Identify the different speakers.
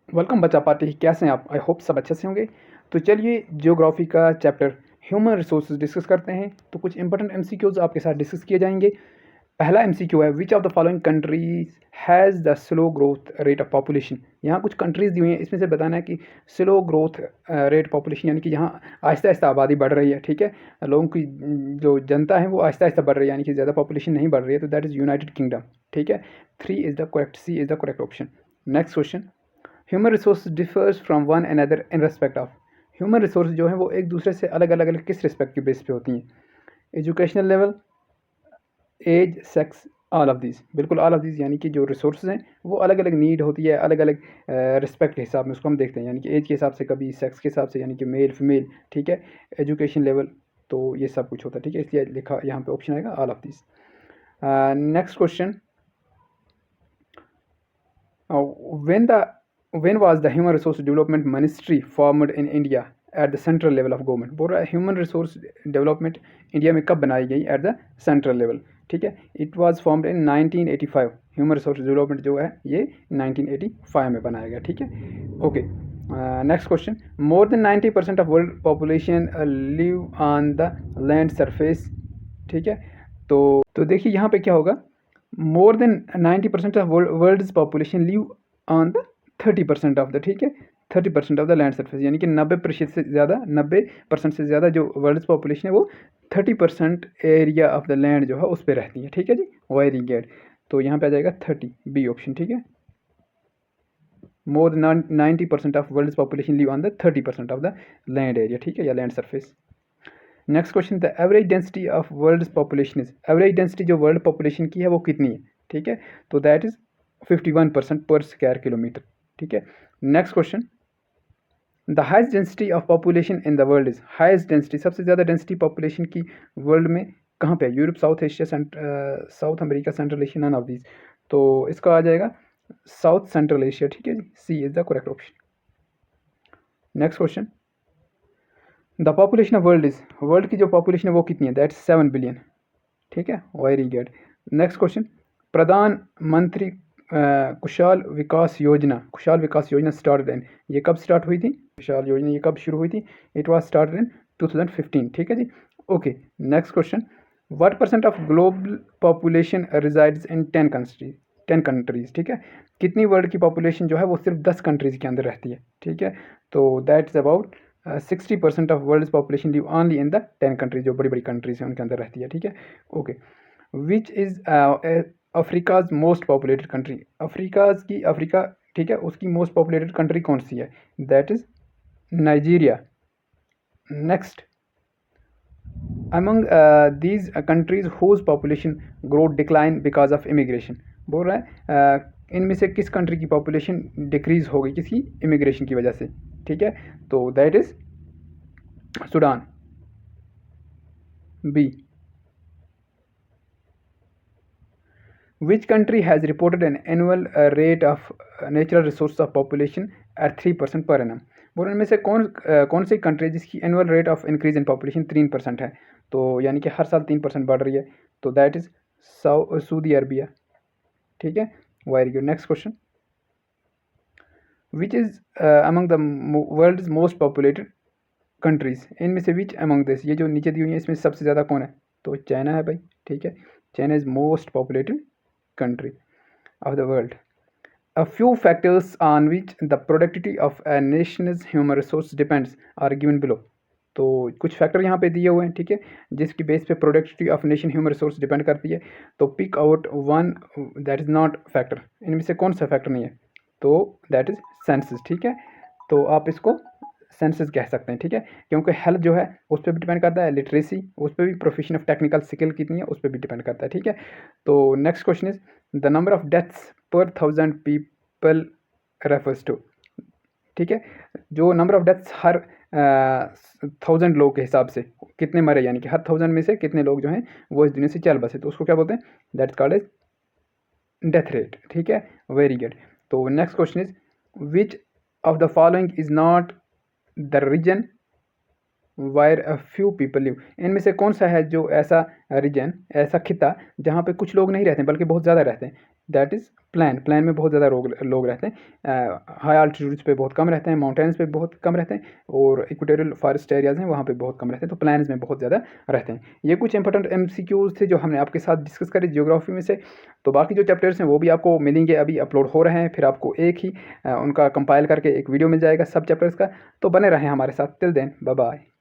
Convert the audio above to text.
Speaker 1: Welcome बच्चा party, कैसे हैं आप? आई होप सब अच्छे से होंगे। तो चलिए ज्योग्राफी का चैप्टर ह्यूमन रिसोर्सेज डिस्कस करते हैं। तो कुछ इंपॉर्टेंट एमसीक्यूज आपके साथ डिस्कस किए जाएंगे। पहला एमसीक्यू है, विच of the following countries has the slow growth rate of population. यहाँ कुछ कंट्रीज दी हुई हैं, इसमें से बताना है कि स्लो ग्रोथ रेट पॉपुलेशन यानी कि जहाँ आहिस्ता आहिस्ता आबादी बढ़ रही है, ठीक है, लोगों की जो जनता है वो आहिस्ता आहिस्ता बढ़ रही है, यानी कि ज़्यादा पॉपुलेशन नहीं बढ़ रही है। तो दैट इज़ यूनाइटेड किंगडम, ठीक है। 3 is the correct, C is the correct option. Next question, human resource differs from one another in respect of. Human resource जो है वो एक दूसरे से अलग अलग अलग किस रिस्पेक्ट के बेस पे होती हैं? Educational level, age, sex, all of these. बिल्कुल ऑल ऑफ दीज, यानी कि जो रिसोर्स हैं वो अलग अलग नीड होती है, अलग अलग रिस्पेक्ट के हिसाब में उसको हम देखते हैं, यानी कि एज के हिसाब से, कभी सेक्स के हिसाब से, यानी कि मेल फीमेल, ठीक है, एजुकेशन लेवल, तो ये सब कुछ होता है, ठीक है। इसलिए लिखा यहाँ पे ऑप्शन आएगा all of these. Next question, when the when was the human resource development ministry formed in India at the central level of government? बोल रहा है ह्यूमन रिसोर्स डेवलपमेंट इंडिया में कब बनाई गई एट द सेंट्रल लेवल, ठीक है। It was formed in 1985। Human resource development जो है ये 1985 में बनाया गया, ठीक है। Okay, next question, more than 90% of world population live on the land surface, ठीक है। तो देखिए यहाँ पे क्या होगा, more than 90% of world population live on the 30% of the, ठीक है, 30% ऑफ द लैंड सरफेस, यानी कि 90% से ज़्यादा, 90% से ज़्यादा जो वर्ल्ड पॉपुलेशन है वो 30% एरिया ऑफ द लैंड जो है उस पर रहती है, ठीक है जी। Very good. तो यहाँ पे आ जाएगा 30, बी ऑप्शन, ठीक है। More than 90% of world population live on the 30% of the land area, ठीक है, या land surface. Next question, the average density of world population is. Average density जो वर्ल्ड पॉपुलेशन की है वो कितनी है, ठीक है, तो दैट इज 51% पर स्क्वायर किलोमीटर, ठीक है। Next question, the highest density of population in the world is. Highest density, सबसे ज़्यादा डेंसिटी पॉपुलेशन की वर्ल्ड में कहाँ पे है? Europe, South Asia, South America, Central Asia, none of these. तो इसका आ जाएगा साउथ सेंट्रल एशिया, ठीक है जी, C is the correct option. Next question, the population of world is. World की जो पॉपुलेशन है वो कितनी है? दैट्स 7 बिलियन, ठीक है, वेरी गुड। नेक्स्ट क्वेश्चन, प्रधानमंत्री खुशहाल विकास योजना स्टार्टेड इन। ये कब स्टार्ट हुई थी? खुशहाल योजना ये कब शुरू हुई थी? इट वाज स्टार्टेड इन 2015, ठीक है जी। Okay, next question, what percent of global population resides in 10 countries, ठीक है। कितनी वर्ल्ड की पॉपुलेशन जो है वो सिर्फ 10 कंट्रीज के अंदर रहती है, ठीक है। तो that is about 60% of world population live only in the 10 countries, जो बड़ी बड़ी कंट्रीज हैं उनके अंदर रहती है, ठीक है। Okay, which is Africa's most populated country. Africa, ठीक है, उसकी मोस्ट पॉपुलेटेड कंट्री कौन सी है? That is Nigeria. Next, among these countries whose population growth decline because of immigration. बोल रहा है इनमें से किस कंट्री की पॉपुलेशन डिक्रीज हो गई, किसी इमिग्रेशन की वजह से, ठीक है। तो that is Sudan, B. Which country has reported an annual rate of natural resource of population at 3% per annum? बोल इनमें से कौन सी कंट्री जिसकी annual rate of increase in population 3% है, तो यानी कि हर साल 3% बढ़ रही है, तो दैट इज सऊदी अरबिया, ठीक है, very good. Next question, which is among the world most populated countries. इनमें से विच अमंग दिस, ये जो नीचे दी हुई है इसमें सबसे ज़्यादा कौन है? तो चाइना है भाई, ठीक है, China is most populated country of the world. A few factors on which the productivity of a nation's human resource depends are given below. तो कुछ फैक्टर यहाँ पे दिए हुए हैं, ठीक है, जिसकी बेस पे productivity of nation human resource depend करती है। तो pick out one that is not factor. इनमें से कौन सा फैक्टर नहीं है? तो दैट इज सेंसस, ठीक है। तो आप इसको सेंसस कह सकते हैं, ठीक है, क्योंकि हेल्थ जो है उस पर भी डिपेंड करता है, लिटरेसी उस पर भी, प्रोफेशन ऑफ टेक्निकल स्किल कितनी है उस पर भी डिपेंड करता है, ठीक है। तो next question is the number of deaths पर 1000 पीपल रेफर्स टू, ठीक है, जो नंबर ऑफ डेथ्स हर 1000 लोग के हिसाब से कितने मरे, यानी कि हर 1000 में से कितने लोग जो हैं वो इस दुनिया से चल बसे, तो उसको क्या बोलते हैं? That's called age death rate, ठीक है, वेरी गुड। तो next question is which of the following is not the reason why a few people live. इनमें से कौन सा है जो ऐसा रीजन, ऐसा खिता जहाँ पे कुछ लोग नहीं रहते बल्कि बहुत ज़्यादा रहते हैं? दैट इज़ प्लान में बहुत ज़्यादा लोग रहते हैं। हाई आल्टीट्यूड्स पे बहुत कम रहते हैं, माउंटेन्स पे बहुत कम रहते हैं, और इक्वेटोरियल फॉरेस्ट एरियाज़ हैं वहाँ पे बहुत कम रहते हैं, तो प्लान्स में बहुत ज़्यादा रहते हैं। ये कुछ इंपॉर्टेंट MCQs थे जो हमने आपके साथ डिस्कस करे जियोग्राफी में से। तो बाकी जो चैप्टर्स हैं वो भी आपको मिलेंगे, अभी अपलोड हो रहे हैं, फिर आपको एक ही उनका कंपाइल करके एक वीडियो मिल जाएगा सब चैप्टर्स का। तो बने रहें हमारे साथ। Till then bye bye.